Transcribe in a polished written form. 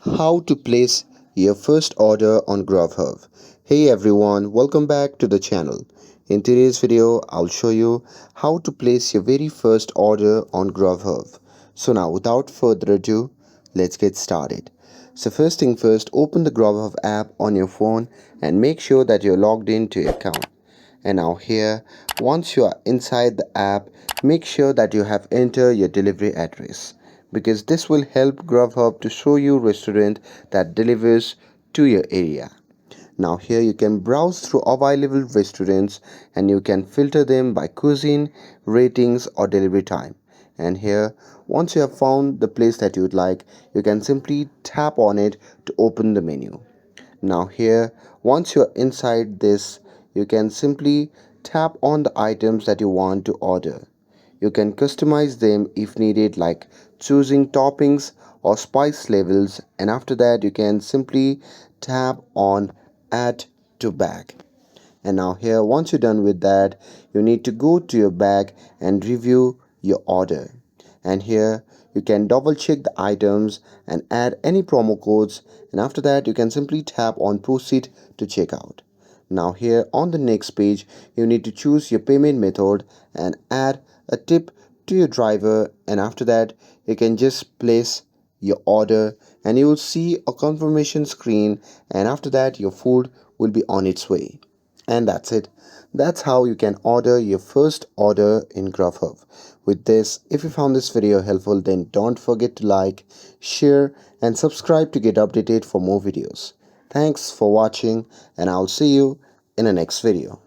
How to place your first order on Grubhub. Hey everyone, welcome back to the channel. In today's video, I'll show you how to place your very first order on Grubhub. So now without further ado, let's get started. So first thing first, open the Grubhub app on your phone and make sure that you're logged into your account. And now here, once you are inside the app, make sure that you have entered your delivery address because this will help Grubhub to show you restaurant that delivers to your area. Now here you can browse through available restaurants and you can filter them by cuisine, ratings or delivery time. And here, once you have found the place that you would like, you can simply tap on it to open the menu. Now here, once you're inside this, you can simply tap on the items that you want to order. You can customize them if needed, like choosing toppings or spice levels, and after that you can simply tap on add to bag. And now here, once you're done with that, you need to go to your bag and review your order. And here you can double check the items and add any promo codes, and after that you can simply tap on proceed to checkout. Now here on the next page, you need to choose your payment method and add a tip to your driver, and after that you can just place your order and you will see a confirmation screen, and after that your food will be on its way. And that's it. That's how you can order your first order in Grubhub. With this, if you found this video helpful, then don't forget to like, share, and subscribe to get updated for more videos. Thanks for watching, and I'll see you in the next video.